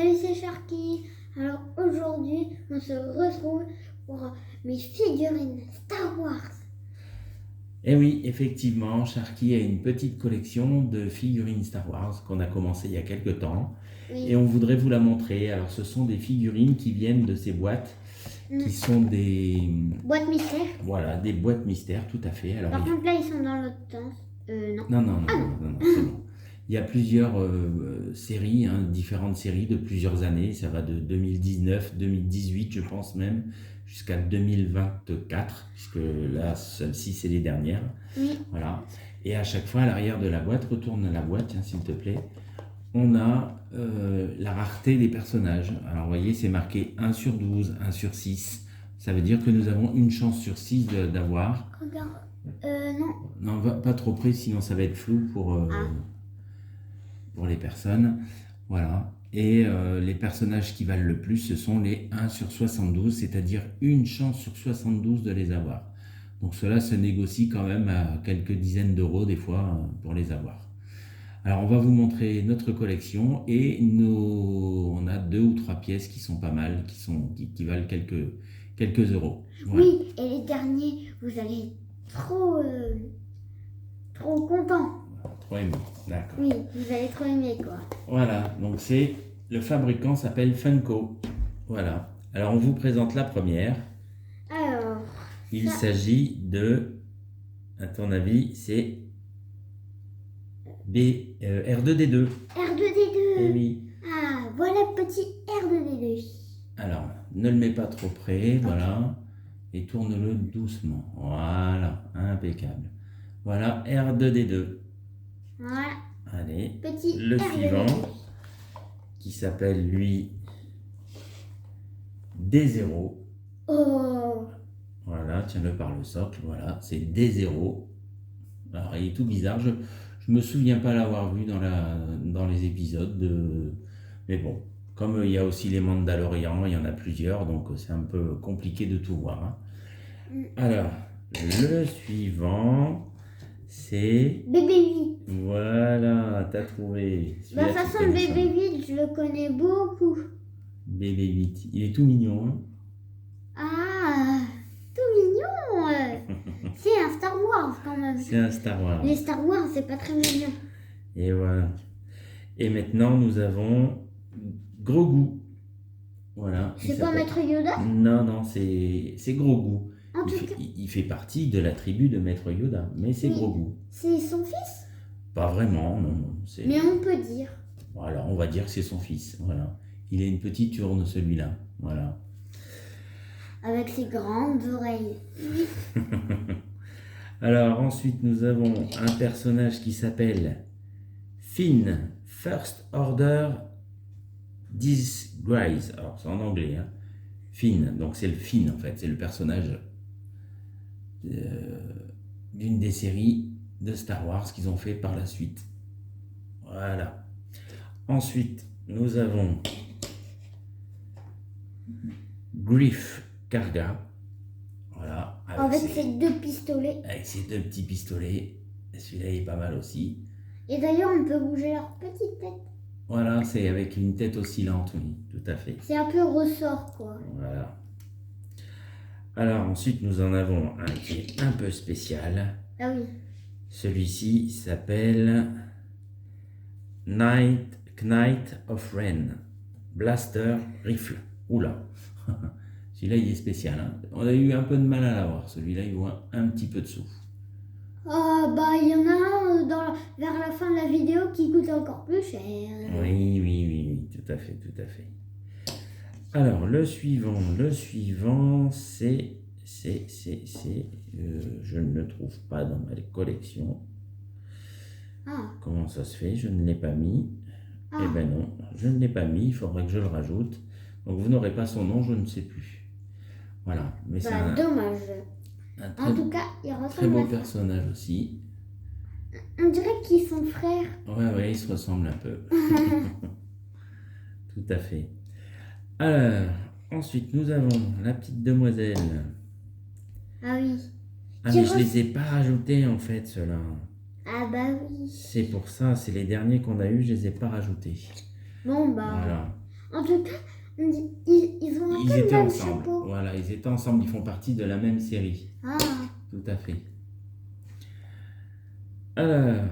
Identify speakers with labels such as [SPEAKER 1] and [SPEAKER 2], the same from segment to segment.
[SPEAKER 1] Salut, c'est Sharky. Alors aujourd'hui, on se retrouve pour mes figurines Star Wars.
[SPEAKER 2] Et oui, effectivement, Sharky a une petite collection de figurines Star Wars qu'on a commencé il y a quelques temps.
[SPEAKER 1] Oui.
[SPEAKER 2] Et on voudrait vous la montrer. Alors, ce sont des figurines qui viennent de ces boîtes, qui sont des...
[SPEAKER 1] Boîte mystère.
[SPEAKER 2] Voilà, des boîtes mystères, tout à fait. Alors,
[SPEAKER 1] Par contre, là, ils sont dans l'autre sens. Non.
[SPEAKER 2] Non,
[SPEAKER 1] Ah non.
[SPEAKER 2] c'est bon. Il y a plusieurs séries, différentes séries de plusieurs années. Ça va de 2019, 2018, je pense même, jusqu'à 2024, puisque là, celles-ci, c'est les dernières.
[SPEAKER 1] Oui.
[SPEAKER 2] Voilà. Et à chaque fois, à l'arrière de la boîte, retourne la boîte, tiens, s'il te plaît, on a la rareté des personnages. Alors, vous voyez, c'est marqué 1 sur 12, 1 sur 6. Ça veut dire que nous avons une chance sur 6 d'avoir.
[SPEAKER 1] Regarde. Non.
[SPEAKER 2] Non, pas trop près, sinon ça va être flou pour les personnes. Voilà. Et les personnages qui valent le plus, ce sont les 1 sur 72, c'est-à-dire une chance sur 72 de les avoir. Donc cela se négocie quand même à quelques dizaines d'euros des fois pour les avoir. Alors on va vous montrer notre collection et on a 2 ou 3 pièces qui sont pas mal, qui valent quelques euros. Voilà.
[SPEAKER 1] Oui, et les derniers, vous allez être trop content.
[SPEAKER 2] Trop aimé, d'accord.
[SPEAKER 1] Oui, vous allez trop aimer quoi.
[SPEAKER 2] Voilà, donc le fabricant s'appelle Funko. Voilà. Alors on vous présente la première.
[SPEAKER 1] Alors.
[SPEAKER 2] Il s'agit de, à ton avis, c'est R2D2.
[SPEAKER 1] R2D2.
[SPEAKER 2] Eh oui.
[SPEAKER 1] Ah, voilà petit R2D2.
[SPEAKER 2] Alors, ne le mets pas trop près, voilà. Et tourne-le doucement. Voilà, impeccable. Voilà, R2D2.
[SPEAKER 1] Voilà.
[SPEAKER 2] Allez,
[SPEAKER 1] Petit
[SPEAKER 2] le
[SPEAKER 1] R2D2.
[SPEAKER 2] suivant, qui s'appelle, lui, D0.
[SPEAKER 1] Oh.
[SPEAKER 2] Voilà, tiens-le par le socle, voilà, c'est D0. Alors, il est tout bizarre, je me souviens pas l'avoir vu dans les épisodes, mais bon, comme il y a aussi les Mandalorians, il y en a plusieurs, donc c'est un peu compliqué de tout voir. Hein. Alors, le suivant, c'est...
[SPEAKER 1] Bébé 8.
[SPEAKER 2] Voilà, t'as trouvé.
[SPEAKER 1] De toute façon, Bébé 8, je le connais beaucoup.
[SPEAKER 2] Bébé 8, il est tout mignon, hein.
[SPEAKER 1] Ah, tout mignon. C'est un Star Wars quand même.
[SPEAKER 2] C'est un Star Wars.
[SPEAKER 1] Les Star Wars, c'est pas très mignon.
[SPEAKER 2] Et voilà. Et maintenant, nous avons Grogu. Voilà.
[SPEAKER 1] C'est pas Maître Yoda?
[SPEAKER 2] Non, c'est Grogu.
[SPEAKER 1] En tout cas,
[SPEAKER 2] il fait partie de la tribu de Maître Yoda, mais c'est Grogu.
[SPEAKER 1] C'est son fils?
[SPEAKER 2] Pas vraiment, non.
[SPEAKER 1] Mais on peut dire.
[SPEAKER 2] Voilà, on va dire que c'est son fils. Voilà. Il a une petite urne, celui-là. Voilà.
[SPEAKER 1] Avec ses grandes oreilles.
[SPEAKER 2] Alors, ensuite, nous avons un personnage qui s'appelle Finn First Order Disgrace. Alors, c'est en anglais, hein. Finn, donc c'est le Finn en fait, c'est le personnage d'une des séries de Star Wars qu'ils ont fait par la suite. Voilà. Ensuite, nous avons Greef Karga. Voilà.
[SPEAKER 1] Avec ses 2 pistolets.
[SPEAKER 2] Avec ses 2 petits pistolets. Celui-là, il est pas mal aussi.
[SPEAKER 1] Et d'ailleurs, on peut bouger leur petite tête.
[SPEAKER 2] Voilà, c'est avec une tête oscillante, oui, tout à fait.
[SPEAKER 1] C'est un peu ressort, quoi.
[SPEAKER 2] Voilà. Alors, ensuite, nous en avons un qui est un peu spécial.
[SPEAKER 1] Ah oui.
[SPEAKER 2] Celui-ci s'appelle Knight of Ren. Blaster Rifle. Oula. Celui-là, il est spécial. Hein. On a eu un peu de mal à l'avoir. Celui-là, il voit un petit peu de souffle.
[SPEAKER 1] Ah, bah, il y en a un vers la fin de la vidéo qui coûte encore plus cher.
[SPEAKER 2] Oui, tout à fait. Alors, le suivant, c'est... je ne le trouve pas dans ma collection.
[SPEAKER 1] Ah.
[SPEAKER 2] Comment ça se fait? Je ne l'ai pas mis.
[SPEAKER 1] Ah.
[SPEAKER 2] Eh ben non, je ne l'ai pas mis, il faudrait que je le rajoute. Donc vous n'aurez pas son nom, je ne sais plus. Voilà. Mais
[SPEAKER 1] bah,
[SPEAKER 2] c'est
[SPEAKER 1] dommage. En tout cas, il ressemble
[SPEAKER 2] très beau personnage aussi.
[SPEAKER 1] On dirait qu'ils sont frères.
[SPEAKER 2] Ouais, ils se ressemblent un peu. Tout à fait. Alors, ensuite, nous avons la petite demoiselle.
[SPEAKER 1] Ah oui.
[SPEAKER 2] Ah, mais je les ai pas rajoutés en fait, ceux-là.
[SPEAKER 1] Ah bah oui.
[SPEAKER 2] C'est pour ça, c'est les derniers qu'on a eu, je les ai pas rajoutés.
[SPEAKER 1] Bon bah.
[SPEAKER 2] Voilà.
[SPEAKER 1] En tout cas, ils ont un
[SPEAKER 2] Ils
[SPEAKER 1] peu le
[SPEAKER 2] étaient
[SPEAKER 1] même
[SPEAKER 2] ensemble.
[SPEAKER 1] chapeau.
[SPEAKER 2] Voilà, ils étaient ensemble. Ils font partie de la même série.
[SPEAKER 1] Ah,
[SPEAKER 2] Tout à fait. Alors,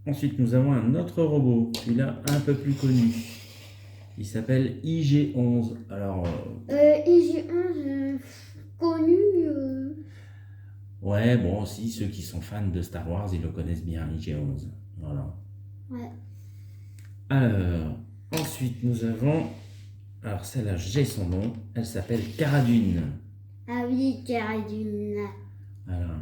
[SPEAKER 2] ensuite, nous avons un autre robot. Celui-là, un peu plus connu. Il s'appelle IG-11. Alors,
[SPEAKER 1] IG-11, connu.
[SPEAKER 2] ouais, bon, aussi, ceux qui sont fans de Star Wars, ils le connaissent bien, IG-11. Voilà.
[SPEAKER 1] Ouais.
[SPEAKER 2] Alors, ensuite, nous avons... Alors, celle-là, j'ai son nom. Elle s'appelle Cara Dune.
[SPEAKER 1] Ah oui, Caradune.
[SPEAKER 2] Voilà.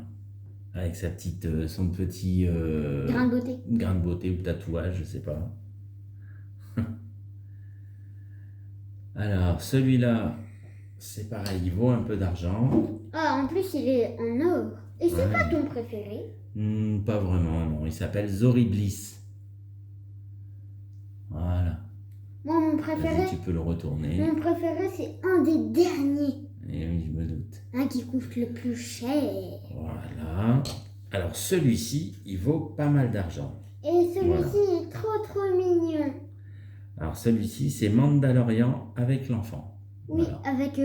[SPEAKER 2] Avec sa petite, son petit...
[SPEAKER 1] Grain de beauté.
[SPEAKER 2] grain de beauté ou tatouage, je sais pas. Alors, celui-là, c'est pareil, il vaut un peu d'argent.
[SPEAKER 1] Ah, en plus, il est en or. Et c'est
[SPEAKER 2] Ouais.
[SPEAKER 1] pas ton préféré?
[SPEAKER 2] Pas vraiment, non. Il s'appelle Zori Bliss. Voilà.
[SPEAKER 1] Moi, mon préféré,
[SPEAKER 2] Vas-y, tu peux le retourner.
[SPEAKER 1] mon préféré, c'est un des derniers.
[SPEAKER 2] Et oui, je me doute.
[SPEAKER 1] Un qui coûte le plus cher.
[SPEAKER 2] Voilà. Alors, celui-ci, il vaut pas mal d'argent.
[SPEAKER 1] Et celui-ci
[SPEAKER 2] Voilà.
[SPEAKER 1] est trop mignon.
[SPEAKER 2] Alors, celui-ci, c'est Mandalorian avec l'enfant.
[SPEAKER 1] Oui,
[SPEAKER 2] Voilà.
[SPEAKER 1] avec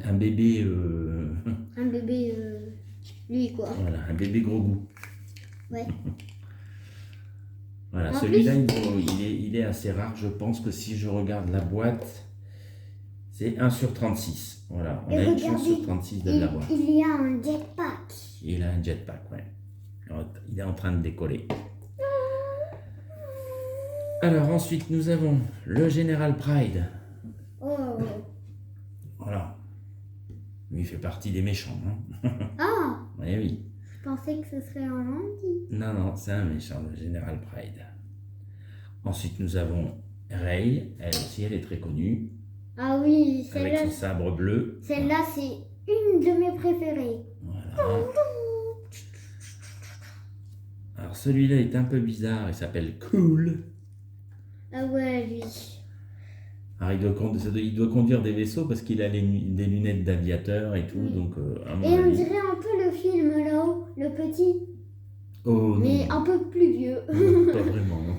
[SPEAKER 2] Un bébé...
[SPEAKER 1] un bébé, lui quoi.
[SPEAKER 2] Voilà, un bébé gros goût.
[SPEAKER 1] Ouais.
[SPEAKER 2] Voilà,
[SPEAKER 1] En
[SPEAKER 2] celui-là, il est assez rare. Je pense que si je regarde la boîte, c'est 1 sur 36. Voilà, on
[SPEAKER 1] Et
[SPEAKER 2] a une chance
[SPEAKER 1] regardez,
[SPEAKER 2] sur 36 de l'avoir.
[SPEAKER 1] il y a un jetpack.
[SPEAKER 2] Il a un jetpack, ouais. Alors, il est en train de décoller. Alors ensuite, nous avons le Général Pride.
[SPEAKER 1] Oh.
[SPEAKER 2] Voilà. Lui, il fait partie des méchants. Hein.
[SPEAKER 1] Ah,
[SPEAKER 2] Oui, oui.
[SPEAKER 1] je pensais que ce serait un gentil.
[SPEAKER 2] Non, non, c'est un méchant, le Général Pride. Ensuite, nous avons Rey. Elle aussi, elle est très connue.
[SPEAKER 1] Ah oui,
[SPEAKER 2] Avec
[SPEAKER 1] celle-là,
[SPEAKER 2] son sabre bleu.
[SPEAKER 1] celle-là c'est une de mes préférées.
[SPEAKER 2] Voilà. Alors celui-là est un peu bizarre, il s'appelle Cool.
[SPEAKER 1] Ah ouais, lui.
[SPEAKER 2] Alors il doit conduire des vaisseaux parce qu'il a des lunettes d'aviateur et tout,
[SPEAKER 1] Oui.
[SPEAKER 2] donc à mon
[SPEAKER 1] Et on
[SPEAKER 2] avis...
[SPEAKER 1] dirait un peu le film là-haut, le petit,
[SPEAKER 2] Oh non,
[SPEAKER 1] mais un peu plus vieux.
[SPEAKER 2] non, pas vraiment. Non.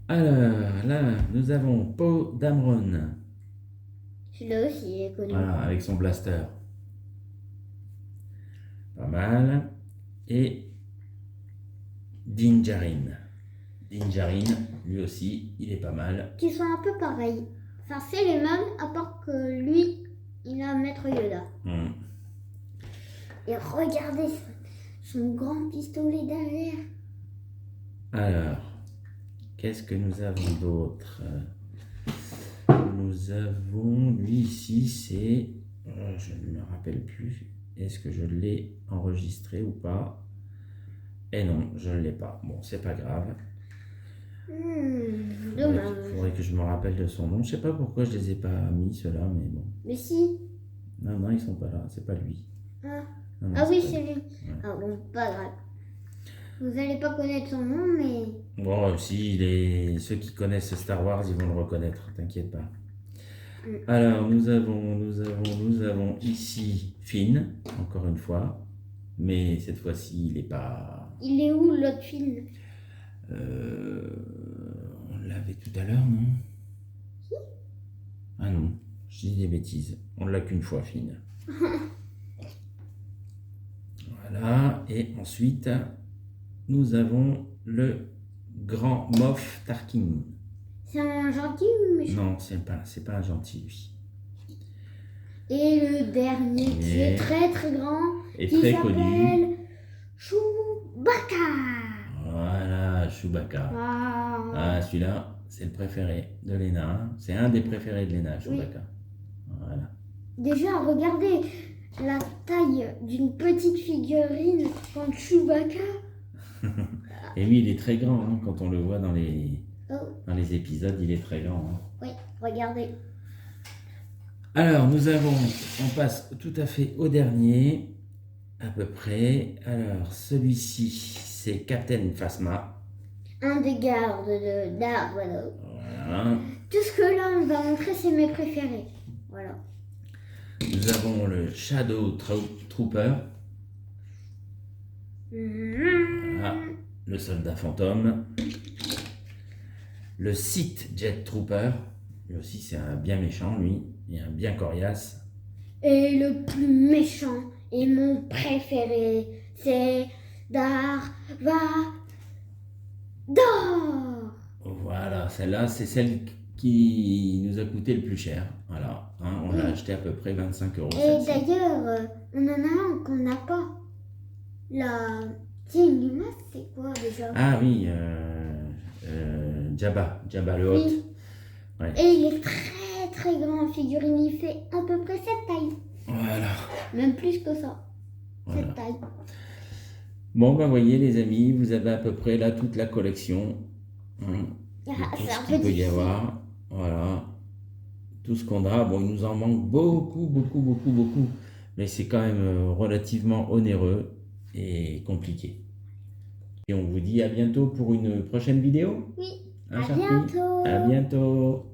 [SPEAKER 2] Alors là, nous avons Poe Dameron,
[SPEAKER 1] Celui-là aussi il est connu.
[SPEAKER 2] voilà, avec son blaster. Pas mal. Et Din Djarin. Din Djarin, lui aussi, il est pas mal.
[SPEAKER 1] Qui sont un peu pareils. Enfin, c'est les mêmes, à part que lui, il a Maître Yoda.
[SPEAKER 2] Hmm.
[SPEAKER 1] Et regardez son grand pistolet derrière.
[SPEAKER 2] Alors, qu'est-ce que nous avons d'autre? Nous avons, lui ici, c'est... je ne me rappelle plus. Est-ce que je l'ai enregistré ou pas? Eh non, je ne l'ai pas. Bon, c'est pas grave.
[SPEAKER 1] Dommage.
[SPEAKER 2] Il faudrait que je me rappelle de son nom. Je sais pas pourquoi je les ai pas mis, ceux-là, mais bon.
[SPEAKER 1] Mais si.
[SPEAKER 2] Non, non, ils sont pas là. C'est pas lui.
[SPEAKER 1] Ah,
[SPEAKER 2] Non, non,
[SPEAKER 1] ah oui,
[SPEAKER 2] pas
[SPEAKER 1] c'est
[SPEAKER 2] lui.
[SPEAKER 1] lui. Ah bon, pas grave. Vous n'allez pas connaître son nom, mais...
[SPEAKER 2] Bon, si ceux qui connaissent Star Wars, ils vont le reconnaître, t'inquiète pas.
[SPEAKER 1] Mm.
[SPEAKER 2] Alors, nous avons ici Finn, encore une fois, mais cette fois-ci, il n'est pas...
[SPEAKER 1] Il est où l'autre film?
[SPEAKER 2] On l'avait tout à l'heure, non? Ah non, je dis des bêtises. On l'a qu'une fois, Finn. Voilà, et ensuite, nous avons le grand Moff Tarkin.
[SPEAKER 1] C'est un gentil ou méchant?
[SPEAKER 2] Non, c'est pas un gentil, lui.
[SPEAKER 1] Et le dernier qui est très très grand,
[SPEAKER 2] Et
[SPEAKER 1] qui
[SPEAKER 2] très connu.
[SPEAKER 1] s'appelle Chewbacca.
[SPEAKER 2] Voilà, Chewbacca.
[SPEAKER 1] Ah.
[SPEAKER 2] Ah, celui-là, c'est le préféré de Léna. Hein. C'est un des préférés de Léna, Chewbacca. Voilà.
[SPEAKER 1] Déjà, regardez la taille d'une petite figurine contre Chewbacca.
[SPEAKER 2] Et lui, il est très grand. Hein. Quand on le voit dans les épisodes, il est très grand. Hein.
[SPEAKER 1] Oui, regardez.
[SPEAKER 2] Alors, on passe tout à fait au dernier, à peu près. Alors, celui-ci, c'est Captain Phasma.
[SPEAKER 1] Un des gardes de Dark Vador.
[SPEAKER 2] Voilà.
[SPEAKER 1] Tout ce que là on va montrer, c'est mes préférés. Voilà.
[SPEAKER 2] Nous avons le Shadow Trooper. Voilà. Le soldat fantôme. Le Sith Jet Trooper, lui aussi c'est un bien méchant, lui, et un bien coriace.
[SPEAKER 1] Et le plus méchant et mon préféré, c'est Darth Vader.
[SPEAKER 2] Voilà, celle-là, c'est celle qui nous a coûté le plus cher. Voilà, hein, on l'a acheté à peu près 25 euros.
[SPEAKER 1] Et d'ailleurs, on en a un qu'on n'a pas. La King du masque, c'est quoi déjà?
[SPEAKER 2] Ah oui, Jabba le Hutt.
[SPEAKER 1] Oui.
[SPEAKER 2] Ouais.
[SPEAKER 1] Et il est très très grand en figurine, il fait à peu près cette taille.
[SPEAKER 2] Voilà.
[SPEAKER 1] Même plus que ça.
[SPEAKER 2] Voilà.
[SPEAKER 1] Cette taille.
[SPEAKER 2] Bon, ben voyez les amis, vous avez à peu près là toute la collection. Hein, de tout
[SPEAKER 1] C'est
[SPEAKER 2] ce
[SPEAKER 1] un
[SPEAKER 2] qu'il
[SPEAKER 1] peu
[SPEAKER 2] peut y
[SPEAKER 1] difficile.
[SPEAKER 2] avoir. Voilà. Tout ce qu'on a. Bon, il nous en manque beaucoup. Mais c'est quand même relativement onéreux et compliqué. Et on vous dit à bientôt pour une prochaine vidéo.
[SPEAKER 1] Oui.
[SPEAKER 2] Hein,
[SPEAKER 1] À
[SPEAKER 2] Sharpie
[SPEAKER 1] bientôt.
[SPEAKER 2] À bientôt.